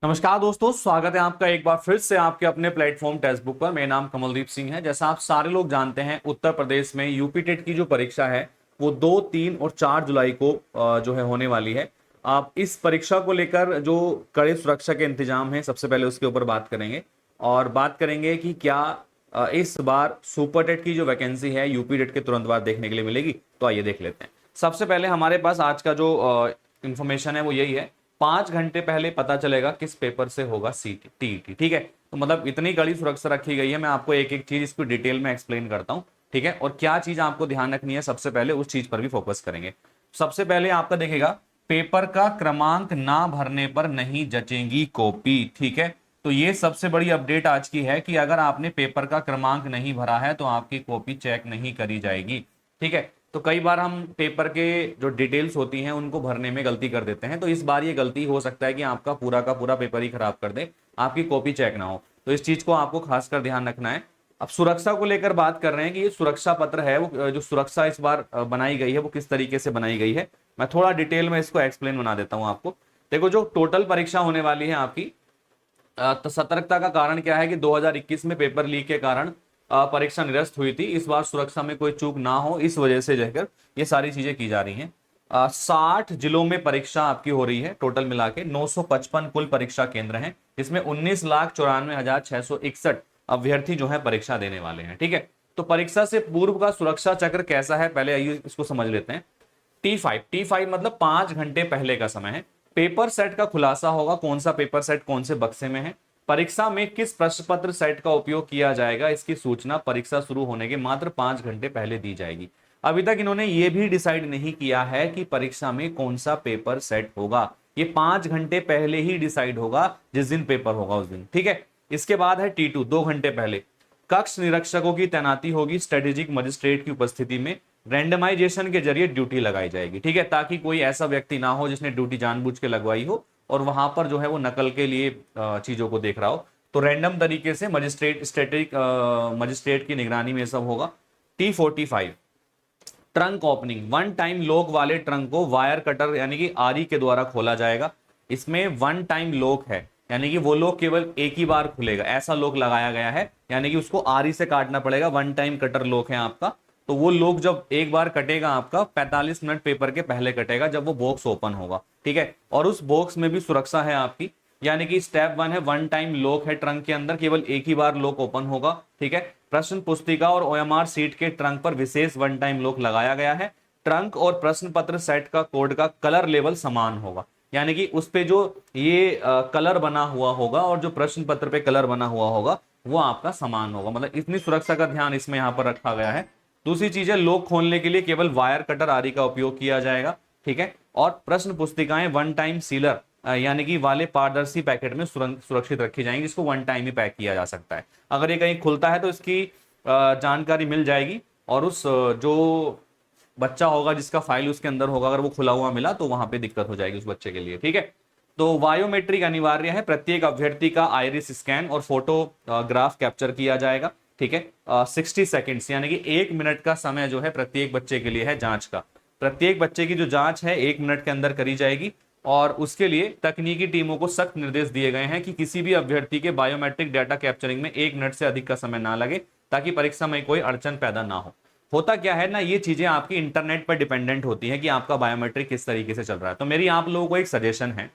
नमस्कार दोस्तों, स्वागत है आपका एक बार फिर से आपके अपने प्लेटफॉर्म टेक्स्ट बुक पर। मेरा नाम कमलदीप सिंह है। जैसा आप सारे लोग जानते हैं, उत्तर प्रदेश में यूपी टेट की जो परीक्षा है वो 2, 3 और 4 जुलाई को जो है होने वाली है। आप इस परीक्षा को लेकर जो कड़े सुरक्षा के इंतजाम हैं, सबसे पहले उसके ऊपर बात करेंगे और बात करेंगे कि क्या इस बार सुपर टेट की जो वैकेंसी है यूपी टेट के तुरंत बाद देखने के लिए मिलेगी। तो आइए देख लेते हैं। सबसे पहले हमारे पास आज का जो इंफॉर्मेशन है वो यही है, 5 घंटे पहले पता चलेगा किस पेपर से होगा सीटी टीईटी। ठीक है, तो मतलब इतनी कड़ी सुरक्षा रखी गई है। मैं आपको एक एक चीज इसको डिटेल में एक्सप्लेन करता हूँ। ठीक है, और क्या चीज आपको ध्यान रखनी है, सबसे पहले उस चीज पर भी फोकस करेंगे। सबसे पहले आपका देखेगा, पेपर का क्रमांक ना भरने पर नहीं जचेंगी कॉपी। ठीक है, तो ये सबसे बड़ी अपडेट आज की है कि अगर आपने पेपर का क्रमांक नहीं भरा है तो आपकी कॉपी चेक नहीं करी जाएगी। ठीक है, तो कई बार हम पेपर के जो डिटेल्स होती हैं उनको भरने में गलती कर देते हैं, तो इस बार ये गलती हो सकता है कि आपका पूरा का पूरा पेपर ही खराब कर दे, आपकी कॉपी चेक ना हो। तो इस चीज को आपको खासकर ध्यान रखना है। अब सुरक्षा को लेकर बात कर रहे हैं कि ये सुरक्षा पत्र है वो जो सुरक्षा इस बार बनाई गई है वो किस तरीके से बनाई गई है। मैं थोड़ा डिटेल में इसको एक्सप्लेन बना देता हूँ आपको। देखो, जो टोटल परीक्षा होने वाली है आपकी, तो सतर्कता का कारण क्या है कि 2021 में पेपर लीक के कारण परीक्षा निरस्त हुई थी। इस बार सुरक्षा में कोई चूक ना हो, इस वजह से जो ये सारी चीजें की जा रही हैं। 60 जिलों में परीक्षा आपकी हो रही है। टोटल मिला के 955 कुल परीक्षा केंद्र हैं, जिसमें 19,94,661 अभ्यर्थी जो है परीक्षा देने वाले हैं। ठीक है, तो परीक्षा से पूर्व का सुरक्षा चक्र कैसा है, पहले आइए इसको समझ लेते हैं। T5 मतलब 5 घंटे पहले का समय है। पेपर सेट का खुलासा होगा, कौन सा पेपर सेट कौन से बक्से में है, परीक्षा में किस प्रश्न पत्र सेट का उपयोग किया जाएगा, इसकी सूचना परीक्षा शुरू होने के मात्र 5 घंटे पहले दी जाएगी। अभी तक इन्होंने ये भी डिसाइड नहीं किया है कि परीक्षा में कौन सा पेपर सेट होगा। ये 5 घंटे पहले ही डिसाइड होगा, जिस दिन पेपर होगा उस दिन। ठीक है, इसके बाद है T2, 2 घंटे पहले कक्ष निरीक्षकों की तैनाती होगी। स्ट्रेटेजिक मजिस्ट्रेट की उपस्थिति में रैंडमाइजेशन के जरिए ड्यूटी लगाई जाएगी। ठीक है, ताकि कोई ऐसा व्यक्ति ना हो जिसने ड्यूटी जानबूझ के लगवाई हो और वहां पर जो है वो नकल के लिए चीजों को देख रहा हो। तो रैंडम तरीके से मजिस्ट्रेट स्टैटिक मजिस्ट्रेट की निगरानी में सब होगा। T45 trunk opening, one time lock वाले ट्रंक को वायर कटर यानी कि आरी के द्वारा खोला जाएगा। इसमें वन टाइम लॉक है, यानी कि वो लॉक केवल एक ही बार खुलेगा, ऐसा लॉक लगाया गया है, यानी कि उसको आरी से काटना पड़ेगा। वन टाइम कटर लॉक है आपका, तो वो लॉक जब एक बार कटेगा आपका 45 मिनट पेपर के पहले कटेगा जब वो बॉक्स ओपन होगा। ठीक है, और उस बॉक्स में भी सुरक्षा है आपकी, यानी कि स्टेप 1 है वन टाइम लॉक है ट्रंक के अंदर, केवल एक ही बार लॉक ओपन होगा। ठीक है, प्रश्न पुस्तिका और ओएमआर सीट के ट्रंक पर विशेष वन टाइम लॉक लगाया गया है। ट्रंक और प्रश्न पत्र सेट का कोड का कलर लेवल समान होगा, यानी कि उस पे जो ये कलर बना हुआ होगा और जो प्रश्न पत्र पे कलर बना हुआ होगा वो आपका समान होगा। मतलब इतनी सुरक्षा का ध्यान इसमें यहाँ पर रखा गया है। दूसरी चीज है, लॉक खोलने के लिए केवल वायर कटर आरी का उपयोग किया जाएगा। ठीक है, और प्रश्न पुस्तिकाएं वन टाइम सीलर यानी कि वाले पारदर्शी पैकेट में सुरक्षित रखी जाएंगी, जिसको वन टाइम ही पैक किया जा सकता है। अगर ये कहीं खुलता है तो इसकी जानकारी मिल जाएगी, और उस जो बच्चा होगा जिसका फाइल उसके अंदर होगा, अगर वो खुला हुआ मिला तो वहां पे दिक्कत हो जाएगी उस बच्चे के लिए। ठीक है, तो बायोमेट्रिक अनिवार्य है। प्रत्येक अभ्यर्थी का आइरिस स्कैन और फोटोग्राफ कैप्चर किया जाएगा। ठीक है, 60 सेकेंड्स यानी कि 1 मिनट का समय जो है प्रत्येक बच्चे के लिए है जांच का। प्रत्येक बच्चे की जो जांच है 1 मिनट के अंदर करी जाएगी, और उसके लिए तकनीकी टीमों को सख्त निर्देश दिए गए हैं कि किसी भी अभ्यर्थी के बायोमेट्रिक डाटा कैप्चरिंग में 1 मिनट से अधिक का समय ना लगे, ताकि परीक्षा में कोई अड़चन पैदा ना हो। होता क्या है ना, ये चीजें आपकी इंटरनेट पर डिपेंडेंट होती है कि आपका बायोमेट्रिक किस तरीके से चल रहा है। तो मेरी आप लोगों को एक सजेशन है।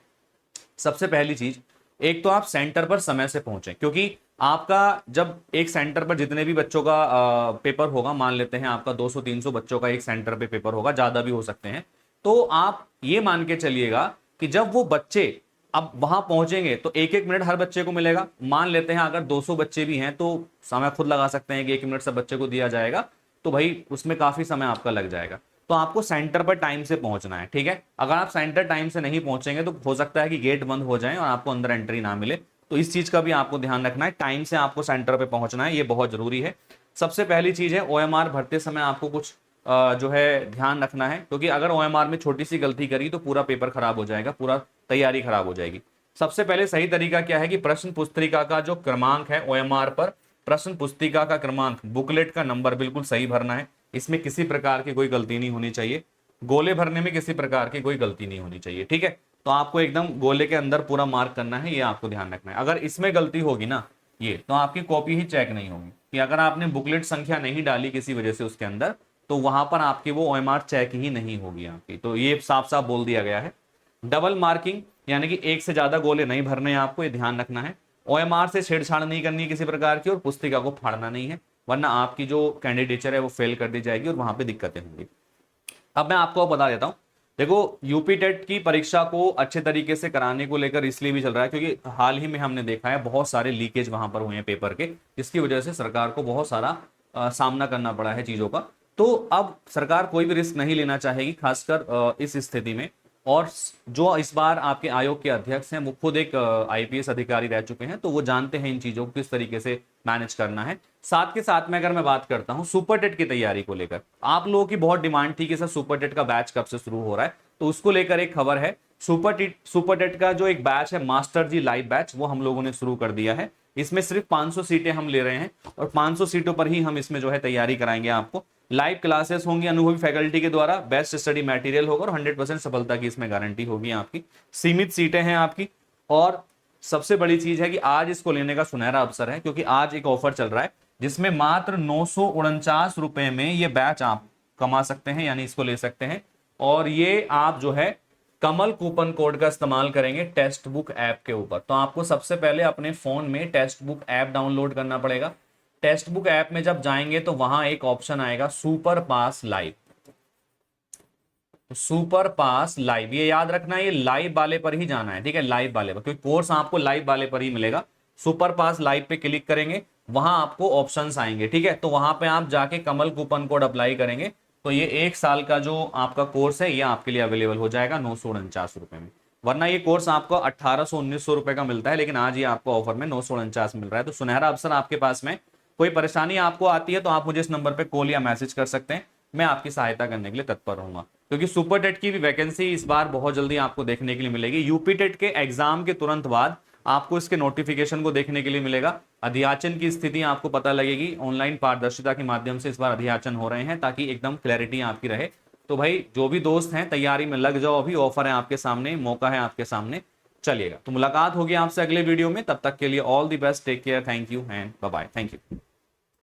सबसे पहली चीज, एक तो आप सेंटर पर समय से पहुंचे, क्योंकि आपका जब एक सेंटर पर जितने भी बच्चों का पेपर होगा, मान लेते हैं आपका 200-300 बच्चों का एक सेंटर पे पेपर होगा, ज्यादा भी हो सकते हैं, तो आप ये मान के चलिएगा कि जब वो बच्चे अब वहां पहुंचेंगे तो 1-1 मिनट हर बच्चे को मिलेगा। मान लेते हैं अगर 200 बच्चे भी हैं तो समय खुद लगा सकते हैं कि 1 मिनट सब बच्चे को दिया जाएगा, तो भाई उसमें काफी समय आपका लग जाएगा। तो आपको सेंटर पर टाइम से पहुंचना है। ठीक है, अगर आप सेंटर टाइम से नहीं पहुंचेंगे तो हो सकता है कि गेट बंद हो जाए और आपको अंदर एंट्री ना मिले। तो इस चीज का भी आपको ध्यान रखना है, टाइम से आपको सेंटर पे पहुंचना है, ये बहुत जरूरी है। सबसे पहली चीज है, ओएमआर भरते समय आपको कुछ जो है ध्यान रखना है, क्योंकि अगर ओएमआर में छोटी सी गलती करी तो पूरा पेपर खराब हो जाएगा, पूरा तैयारी खराब हो जाएगी। सबसे पहले सही तरीका क्या है कि प्रश्न पुस्तिका का जो क्रमांक है ओएमआर पर, प्रश्न पुस्तिका का क्रमांक, बुकलेट का नंबर बिल्कुल सही भरना है। इसमें किसी प्रकार की कोई गलती नहीं होनी चाहिए। गोले भरने में किसी प्रकार की कोई गलती नहीं होनी चाहिए। ठीक है, तो आपको एकदम गोले के अंदर पूरा मार्क करना है, ये आपको ध्यान रखना है। अगर इसमें गलती होगी ना ये, तो आपकी कॉपी ही चेक नहीं होगी, कि अगर आपने बुकलेट संख्या नहीं डाली किसी वजह से उसके अंदर, तो वहां पर आपकी वो OMR चेक ही नहीं होगी आपकी। तो ये साफ साफ बोल दिया गया है। डबल मार्किंग यानी कि एक से ज्यादा गोले नहीं भरने हैं आपको, ये ध्यान रखना है। OMR से छेड़छाड़ नहीं करनी है किसी प्रकार की, और पुस्तिका को फाड़ना नहीं है, वरना आपकी जो कैंडिडेचर है वो फेल कर दी जाएगी और वहां पे दिक्कतें होंगी। अब मैं आपको बता देता हूं, देखो यूपी टेट की परीक्षा को अच्छे तरीके से कराने को लेकर इसलिए भी चल रहा है क्योंकि हाल ही में हमने देखा है बहुत सारे लीकेज वहां पर हुए हैं पेपर के, जिसकी वजह से सरकार को बहुत सारा सामना करना पड़ा है चीजों का। तो अब सरकार कोई भी रिस्क नहीं लेना चाहेगी, खासकर इस स्थिति में। और जो इस बार आपके आयोग के अध्यक्ष हैं वो खुद एक IPS अधिकारी रह चुके हैं, तो वो जानते हैं इन चीजों को किस तरीके से मैनेज करना है। साथ के साथ में अगर मैं बात करता हूं सुपर टेट की तैयारी को लेकर, आप लोगों की बहुत डिमांड थी कि सर सुपर टेट का बैच कब से शुरू हो रहा है, तो उसको लेकर एक खबर है। सुपर टेट का जो एक बैच है मास्टर जी लाइव बैच, वो हम लोगों ने शुरू कर दिया है। इसमें सिर्फ 500 सीटें हम ले रहे हैं और 500 सीटों पर ही हम इसमें जो है तैयारी कराएंगे आपको। लाइव क्लासेस होंगी अनुभवी फैकल्टी के द्वारा, बेस्ट स्टडी मटेरियल होगा और 100% सफलता की इसमें गारंटी होगी आपकी। सीमित सीटें हैं आपकी, और सबसे बड़ी चीज है कि आज इसको लेने का सुनहरा अवसर है, क्योंकि आज एक ऑफर चल रहा है जिसमें मात्र 949 रुपए में ये बैच आप कमा सकते हैं, यानी इसको ले सकते हैं। और ये आप जो है कमल कूपन कोड का इस्तेमाल करेंगे टेक्स्ट बुक ऐप के ऊपर। तो आपको सबसे पहले अपने फोन में टेक्स्ट बुक ऐप डाउनलोड करना पड़ेगा। टेक्स्ट बुक ऐप में जब जाएंगे तो वहां एक ऑप्शन आएगा सुपर पास लाइव। सुपर पास लाइव, ये याद रखना है, ये लाइव वाले पर ही जाना है, ठीक है, लाइव वाले पर, क्योंकि कोर्स आपको लाइव वाले पर ही मिलेगा। सुपर पास लाइव पे क्लिक करेंगे, वहां आपको ऑप्शंस आएंगे, ठीक है। तो वहां पे आप जाके कमल कूपन कोड अप्लाई करेंगे, तो ये 1 साल का जो आपका कोर्स है ये आपके लिए अवेलेबल हो जाएगा 949 रुपए में। वरना ये कोर्स आपको 1800-1900 रुपए का मिलता है, लेकिन आज ये आपको ऑफर में 949 मिल रहा है। तो सुनहरा अवसर आपके पास में। कोई परेशानी आपको आती है तो आप मुझे इस नंबर पे कॉल या मैसेज कर सकते हैं, मैं आपकी सहायता करने के लिए तत्पर रहूंगा। क्योंकि सुपर टेट की भी वैकेंसी इस बार बहुत जल्दी आपको देखने के लिए मिलेगी। यूपी टेट के एग्जाम के तुरंत बाद आपको इसके नोटिफिकेशन को देखने के लिए मिलेगा। अध्याचन की स्थिति आपको पता लगेगी, ऑनलाइन पारदर्शिता के माध्यम से इस बार अध्याचन हो रहे हैं ताकि एकदम क्लैरिटी आपकी रहे। तो भाई जो भी दोस्त हैं तैयारी में लग जाओ, अभी ऑफर है आपके सामने, मौका है आपके सामने, चलिएगा। तो मुलाकात होगी आपसे अगले वीडियो में, तब तक के लिए all the best, take care, thank you and bye bye, thank you.